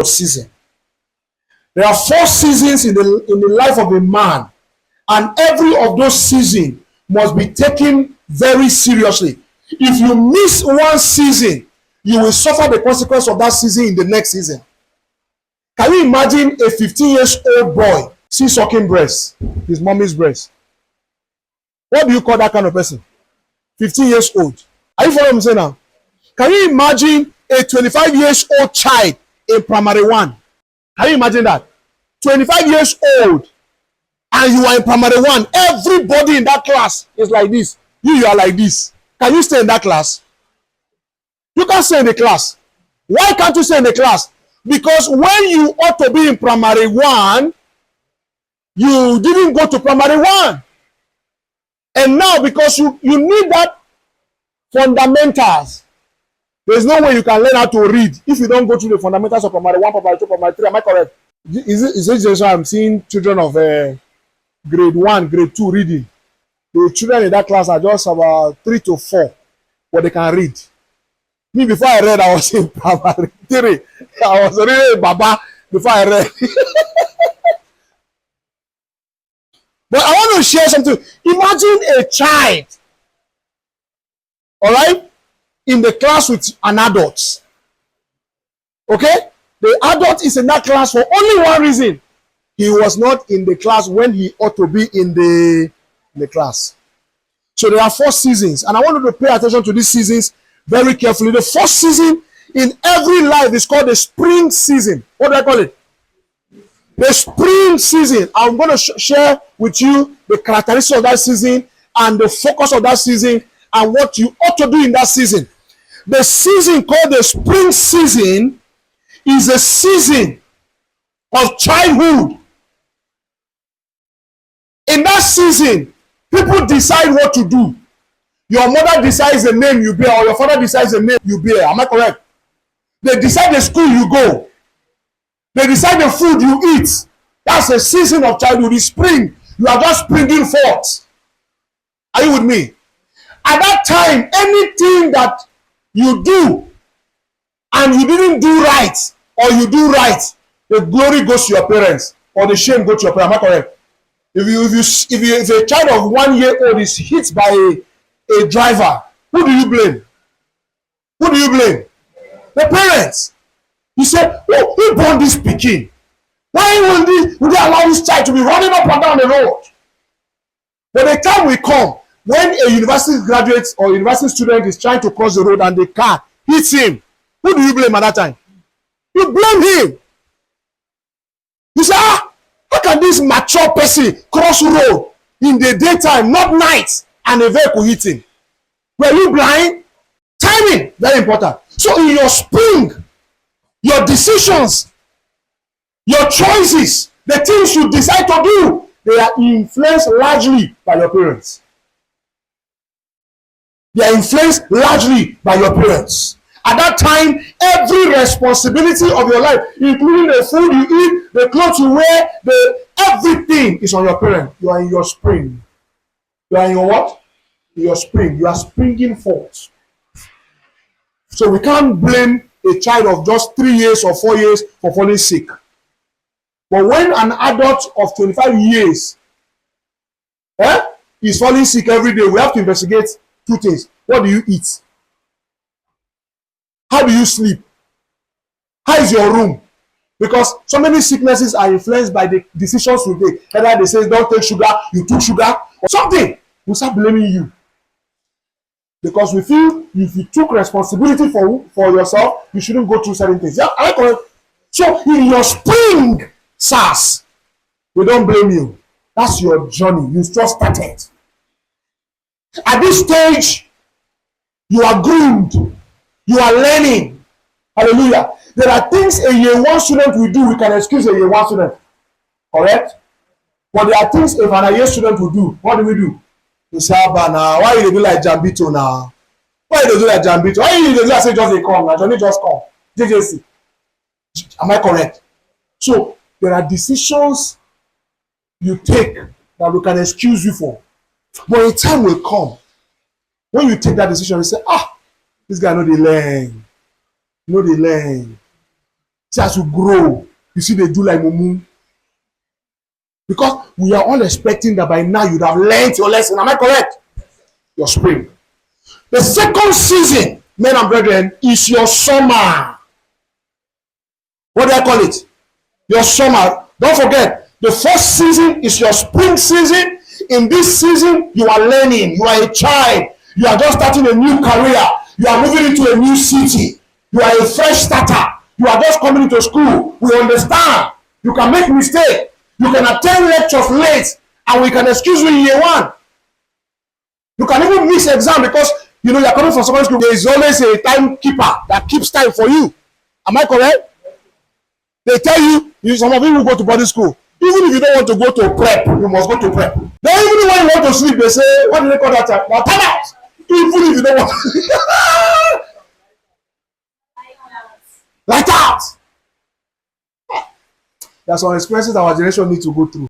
season. There are 4 seasons in the life of a man, and every of those seasons must be taken very seriously. If you miss one season, you will suffer the consequence of that season in the next season. Can you imagine a 15-year-old boy see sucking breast, his mommy's breast? What do you call that kind of person? 15 years old. Are you following what I'm saying now? Can you imagine a 25-year-old child in primary 1? Can you imagine that? 25 years old, and you are in primary 1. Everybody in that class is like this. You are like this. Can you stay in that class? You can't stay in the class. Why can't you stay in the class? Because when you ought to be in primary 1, you didn't go to primary 1. And now, because you need that fundamentals, there's no way you can learn how to read if you don't go through the fundamentals of primary 1, primary 2, primary 3. Am I correct? Is it just I'm seeing children of grade 1, grade 2 reading? The children in that class are just about 3 to 4, but they can read. Me, before I read, I was in primary 3. I was really a baba before I read. But I want to share something. Imagine a child, all right, in the class with an adult. Okay? The adult is in that class for only one reason. He was not in the class when he ought to be in the class. So there are 4 seasons, and I want you to pay attention to these seasons very carefully. The first season in every life is called the spring season. What do I call it? The spring season. I'm going to share with you the characteristics of that season and the focus of that season and what you ought to do in that season. The season called the spring season is a season of childhood. In that season, people decide what to do. Your mother decides the name you bear, or your father decides the name you bear. Am I correct? They decide the school you go. They decide the food you eat. That's a season of childhood. It's spring. You are just springing forth. Are you with me? At that time, anything that you do and you didn't do right, or you do right, the glory goes to your parents, or the shame goes to your parents. Am I correct? If a child of 1 year old is hit by a driver, who do you blame? Who do you blame? The parents. You say, who born this pikin? Why will they allow this child to be running up and down the road? But the time will come when a university graduate or university student is trying to cross the road and the car hits him. Who do you blame at that time? You blame him. You say, how can this mature person cross road in the daytime, not night, and a vehicle hit him? Were you blind? Timing, very important. So in your spring, your decisions, your choices, the things you decide to do, they are influenced largely by your parents. They are influenced largely by your parents. At that time, every responsibility of your life, including the food you eat, the clothes you wear, everything is on your parents. You are in your spring. You are in your what? In your spring. You are springing forth. So we can't blame a child of just 3 years or 4 years for falling sick. But when an adult of 25 years is falling sick every day, we have to investigate 2 things. What do you eat? How do you sleep? How is your room? Because so many sicknesses are influenced by the decisions we take. Either they say don't take sugar, you took sugar, or something. We start blaming you. Because we feel if you took responsibility for yourself, you shouldn't go through certain things. Yeah, I correct. So in your spring, SARS, we don't blame you. That's your journey. You just started. At this stage, you are groomed. You are learning. Hallelujah. There are things a year 1 student will do, we can excuse a year 1 student. Correct? But there are things if an year student will do. What do? You say, now, why you do like Jambito now? Why you do like Jambito? Why you do like say just they come? Now, Johnny just come. JJC. Am I correct? So, there are decisions you take that we can excuse you for. But a time will come when you take that decision, you say, this guy know they learn. See, as you grow, you see they do like mumu. Because we are all expecting that by now you'd have learned your lesson. Am I correct? Your spring. The second season, men and brethren, is your summer. What do I call it? Your summer. Don't forget, the first season is your spring season. In this season, you are learning. You are a child. You are just starting a new career. You are moving into a new city. You are a fresh starter. You are just coming into school. We understand. You can make mistakes. You can attend lectures late, and we can excuse you in year one. You can even miss exam because you are coming from secondary school. There is always a timekeeper that keeps time for you. Am I correct? They tell you, some of you will go to boarding school. Even if you don't want to go to prep, you must go to prep. Then even when you want to sleep, they say, what do they call that? Now time out. Even if you don't want light out. There are some experiences our generation needs to go through.